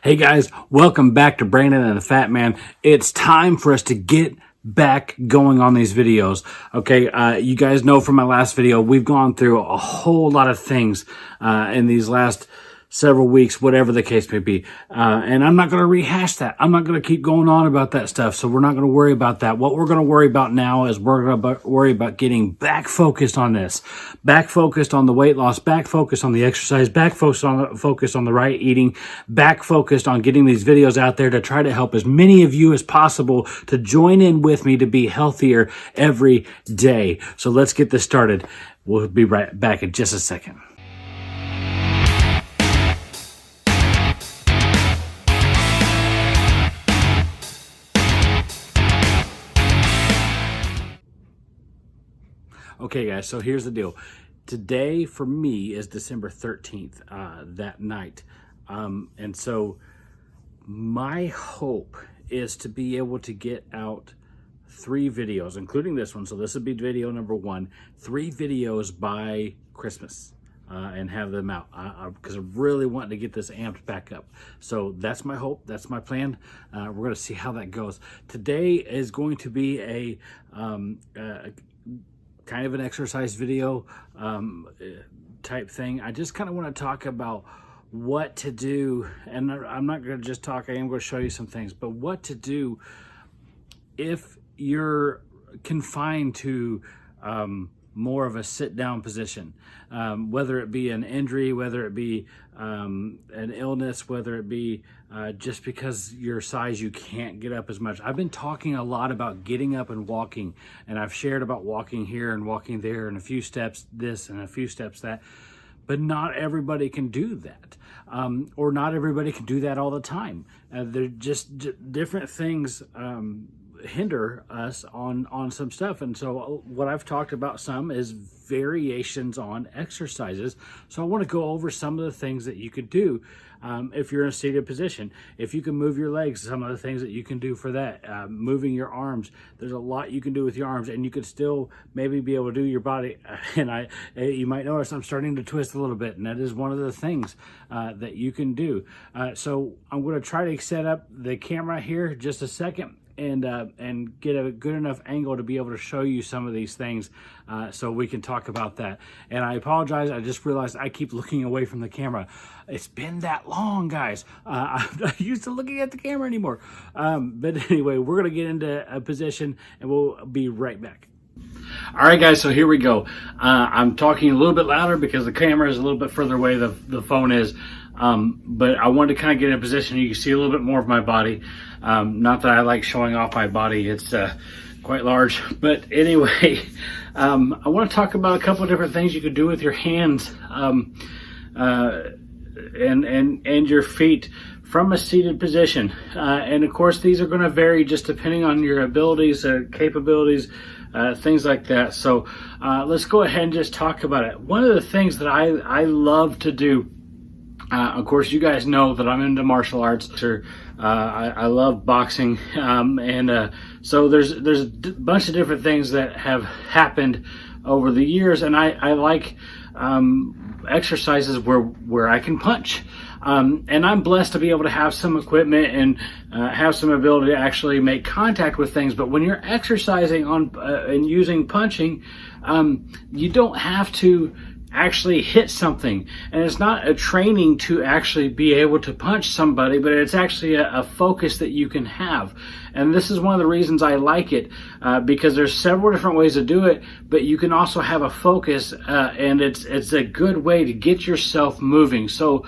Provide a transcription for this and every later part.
Hey guys, welcome back to Brandon and the Fat Man. It's time for us to get back going on these videos. Okay, you guys know from my last video, we've gone through a whole lot of things in these last several weeks, whatever the case may be. And I'm not going to rehash that. I'm not going to keep going on about that stuff. So we're not going to worry about that. What we're going to worry about now is we're going to worry about getting back focused on this, back focused on the weight loss, back focused on the exercise, back focused on the right eating, back focused on getting these videos out there to try to help as many of you as possible to join in with me to be healthier every day. So let's get this started. We'll be right back in just a second. Okay, guys, so here's the deal. Today, for me, is December 13th, that night. And so my hope is to be able to get out 3 videos, including this one. So this would be video number 1, 3 videos by Christmas. And have them out because I really want to get this amped back up. So that's my hope. That's my plan. We're going to see how that goes. Today is going to be a kind of an exercise video type thing. I just kind of want to talk about what to do. And I'm not going to just talk. I am going to show you some things. But what to do if you're confined to more of a sit-down position, whether it be an injury, whether it be an illness, whether it be just because your size you can't get up as much. I've been talking a lot about getting up and walking, and I've shared about walking here and walking there and a few steps this and a few steps that, but not everybody can do that, or not everybody can do that all the time. They're just different things hinder us on some stuff. And so what I've talked about some is variations on exercises. So I want to go over some of the things that you could do if you're in a seated position. If you can move your legs, some of the things that you can do for that. Moving your arms, there's a lot you can do with your arms, and you could still maybe be able to do your body. And you might notice I'm starting to twist a little bit, and that is one of the things that you can do. So I'm going to try to set up the camera here just a second and get a good enough angle to be able to show you some of these things so we can talk about that. And I apologize, I just realized I keep looking away from the camera. It's been that long, guys. I'm not used to looking at the camera anymore. But anyway, we're gonna get into a position and we'll be right back. All right, guys, so here we go. I'm talking a little bit louder because the camera is a little bit further away the phone is. But I wanted to kind of get in a position you can see a little bit more of my body. Not that I like showing off my body, it's quite large. But anyway, I want to talk about a couple of different things you could do with your hands and your feet from a seated position. And of course, these are going to vary just depending on your abilities, capabilities, things like that. So let's go ahead and just talk about it. One of the things that I love to do, of course, you guys know that I'm into martial arts. I love boxing, and so there's a bunch of different things that have happened over the years, and I like exercises where I can punch. And I'm blessed to be able to have some equipment and have some ability to actually make contact with things. But when you're exercising on and using punching, you don't have to actually hit something, and it's not a training to actually be able to punch somebody, but it's actually a focus that you can have. And this is one of the reasons I like it, because there's several different ways to do it, but you can also have a focus, and it's a good way to get yourself moving. So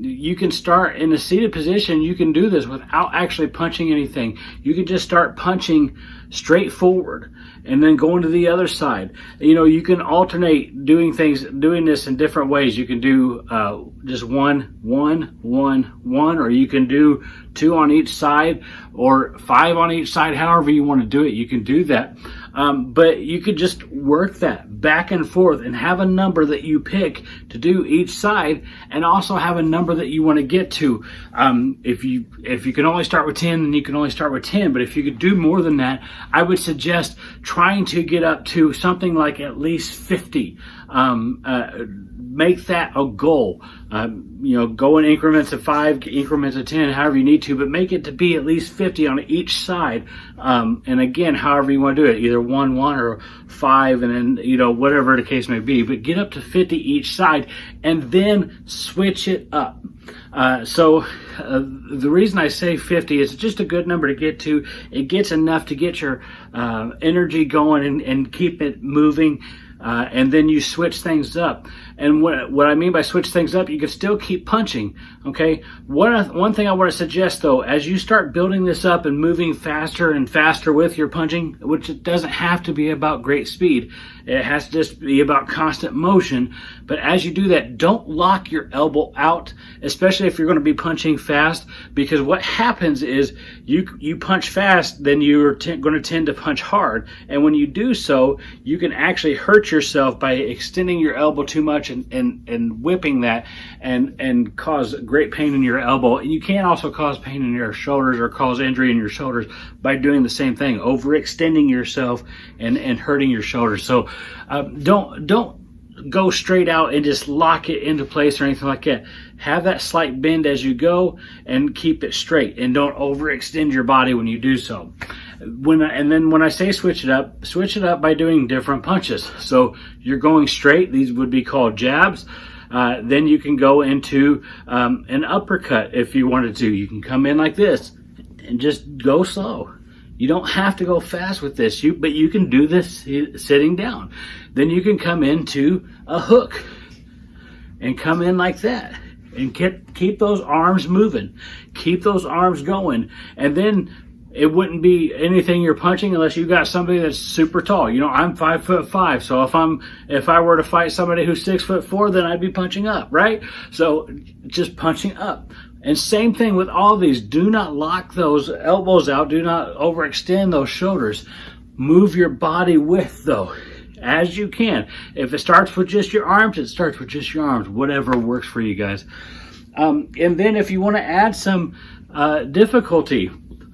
you can start in a seated position. You can do this without actually punching anything. You can just start punching straight forward and then going to the other side. You know, you can alternate doing this in different ways. You can do just one, or you can do 2 on each side or 5 on each side. However you want to do it, you can do that. But you could just work that back and forth and have a number that you pick to do each side, and also have a number that you want to get to. If you can only start with 10, then you can only start with 10. But if you could do more than that, I would suggest trying to get up to something like at least 50. make that a goal. Go in increments of 5, increments of 10, however you need to, but make it to be at least 50 on each side. And again, however you want to do it, either 1, 1 or 5, and then, whatever the case may be, but get up to 50 each side and then switch it up. The reason I say 50 is just a good number to get to. It gets enough to get your energy going and keep it moving. And then you switch things up. And what I mean by switch things up, you can still keep punching, okay? One thing I want to suggest, though, as you start building this up and moving faster and faster with your punching, which it doesn't have to be about great speed, it has to just be about constant motion. But as you do that, don't lock your elbow out, especially if you're going to be punching fast, because what happens is you punch fast, then you're going to tend to punch hard. And when you do so, you can actually hurt yourself by extending your elbow too much and whipping that and cause great pain in your elbow. And you can also cause pain in your shoulders or cause injury in your shoulders by doing the same thing, overextending yourself and hurting your shoulders. So don't go straight out and just lock it into place or anything like that. Have that slight bend as you go and keep it straight, and don't overextend your body when you do so. When I say switch it up by doing different punches. So you're going straight, these would be called jabs. Then you can go into an uppercut if you wanted to. You can come in like this and just go slow. You don't have to go fast with this, but you can do this sitting down. Then you can come into a hook and come in like that and keep those arms moving. Keep those arms going. And then it wouldn't be anything you're punching unless you got somebody that's super tall. I'm 5'5", so if I were to fight somebody who's 6'4", then I'd be punching up, right? So just punching up. And same thing with all these. Do not lock those elbows out. Do not overextend those shoulders. Move your body with, though, as you can. If it starts with just your arms, it starts with just your arms. Whatever works for you guys. And then if you want to add some difficulty,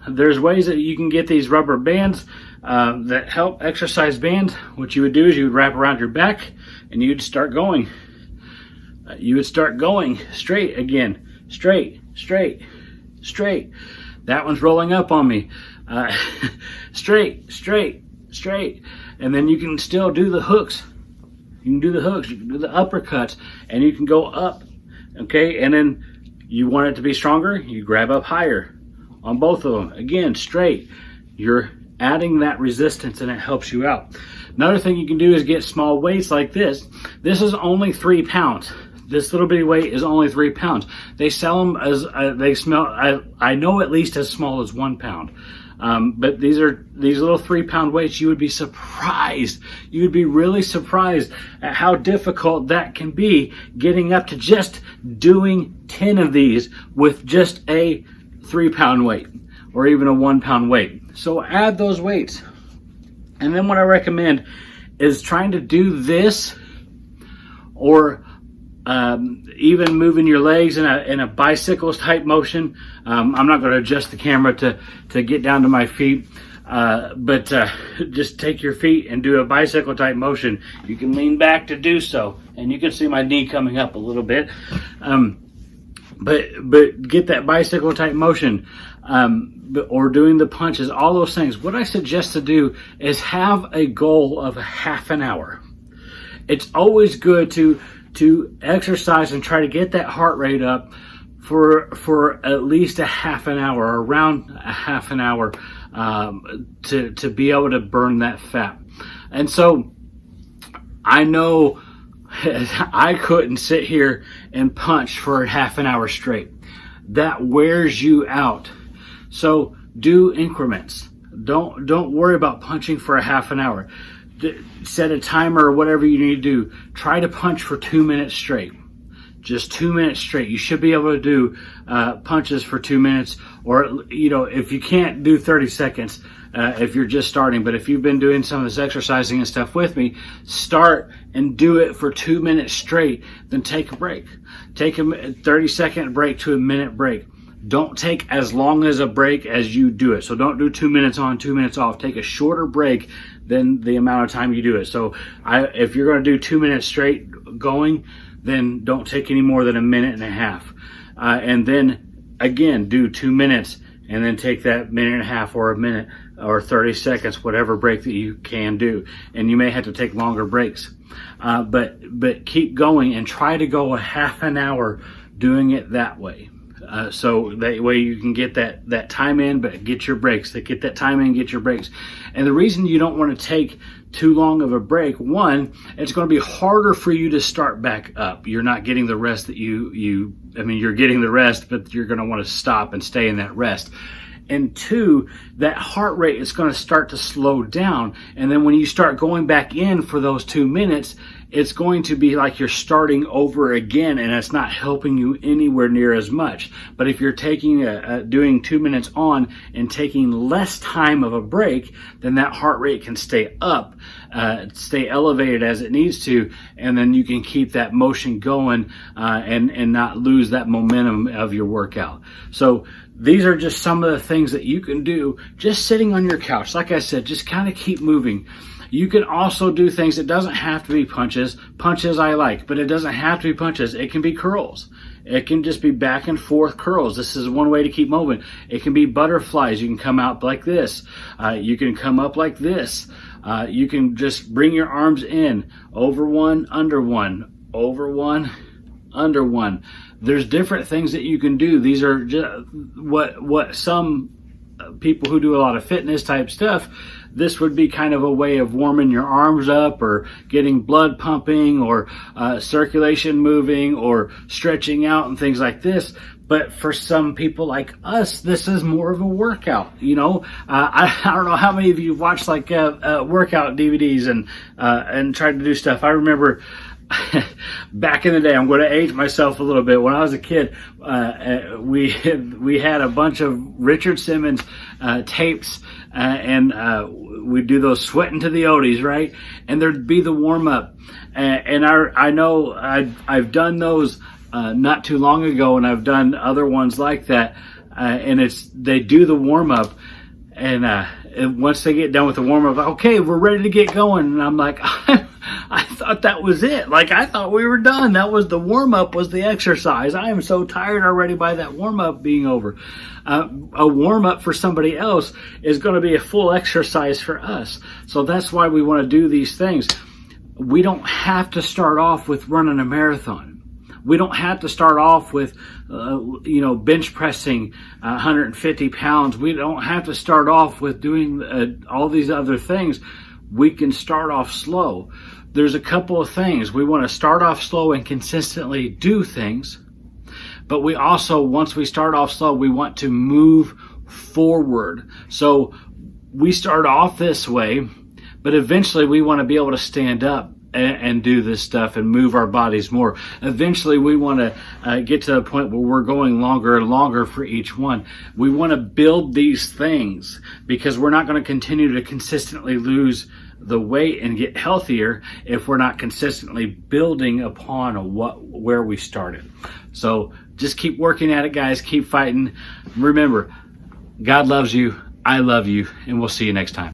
there's ways that you can get these rubber bands that help, exercise bands. What you would do is you would wrap around your back and you'd start going. You would start going straight again. Straight, straight, straight. That one's rolling up on me. Straight, straight, straight. And then you can still do the hooks. You can do the hooks, you can do the uppercuts, and you can go up, okay? And then you want it to be stronger, you grab up higher on both of them. Again, straight. You're adding that resistance and it helps you out. Another thing you can do is get small weights like this. This is only 3 pounds. This little bitty weight is only 3 pounds. They sell them as, I know at least as small as 1 pound. But these little 3 pound weights, you would be surprised. You would be really surprised at how difficult that can be, getting up to just doing 10 of these with just a 3 pound weight or even a 1 pound weight. So add those weights. And then what I recommend is trying to do this, or even moving your legs in a bicycle type motion. I'm not going to adjust the camera to get down to my feet, but just take your feet and do a bicycle type motion. You can lean back to do so, and you can see my knee coming up a little bit. But get that bicycle type motion, or doing the punches, all those things. What I suggest to do is have a goal of a half an hour. It's always good to exercise and try to get that heart rate up for at least a half an hour, or around a half an hour, to be able to burn that fat. And so I know I couldn't sit here and punch for half an hour straight. That wears you out. So do increments. Don't worry about punching for a half an hour. Set a timer or whatever you need to do. Try to punch for 2 minutes straight. Just 2 minutes straight. You should be able to do punches for 2 minutes, or if you can't do 30 seconds, if you're just starting. But if you've been doing some of this exercising and stuff with me, start and do it for 2 minutes straight. Then take a break. Take a 30-second break to a minute break. Don't take as long as a break as you do it. So don't do 2 minutes on, 2 minutes off. Take a shorter break than the amount of time you do it. So if you're going to do 2 minutes straight going, then don't take any more than 1.5 minutes. And then again, do 2 minutes and then take that 1.5 minutes or 1 minute or 30 seconds, whatever break that you can do. And you may have to take longer breaks. But keep going and try to go a half an hour doing it that way. So that way you can get that time in, but get your breaks. Get that time in, get your breaks. And the reason you don't want to take too long of a break, one, it's going to be harder for you to start back up. You're not getting the rest that you're getting the rest, but you're going to want to stop and stay in that rest. And two, that heart rate is going to start to slow down. And then when you start going back in for those 2 minutes, it's going to be like you're starting over again, and it's not helping you anywhere near as much. But if you're doing 2 minutes on and taking less time of a break, then that heart rate can stay up, stay elevated as it needs to, and then you can keep that motion going and not lose that momentum of your workout. So these are just some of the things that you can do just sitting on your couch. Like I said, just kind of keep moving. You can also do things. It doesn't have to be punches. Punches I like, but it doesn't have to be punches. It can be curls. It can just be back and forth curls. This is one way to keep moving. It can be butterflies. You can come out like this. You can come up like this. You can just bring your arms in, over one, under one, over one, under one. There's different things that you can do. These are just what some people who do a lot of fitness type stuff, this would be kind of a way of warming your arms up or getting blood pumping or circulation moving or stretching out and things like this. But for some people like us, this is more of a workout. I don't know how many of you watched like workout DVDs and tried to do stuff. I remember back in the day, I'm going to age myself a little bit. When I was a kid, we had a bunch of Richard Simmons tapes, and we'd do those sweating to the oldies, right? And there'd be the warm up, and I know I've done those not too long ago, and I've done other ones like that, and they do the warm up, and once they get done with the warm up, okay, we're ready to get going, and I'm like, I thought that was it. Like, I thought we were done. That was the warm-up, was the exercise. I am so tired already by that warm-up being over. A warm-up for somebody else is going to be a full exercise for us. So that's why we want to do these things. We don't have to start off with running a marathon. We don't have to start off with, bench pressing 150 pounds. We don't have to start off with doing all these other things. We can start off slow. There's a couple of things. We want to start off slow and consistently do things. But we also, once we start off slow, we want to move forward. So we start off this way, but eventually we want to be able to stand up and do this stuff and move our bodies more. Eventually we want to get to the point where we're going longer and longer for each one. We want to build these things because we're not going to continue to consistently lose the weight and get healthier if we're not consistently building upon where we started. So just keep working at it, guys. Keep fighting. Remember, God loves you. I love you, and we'll see you next time.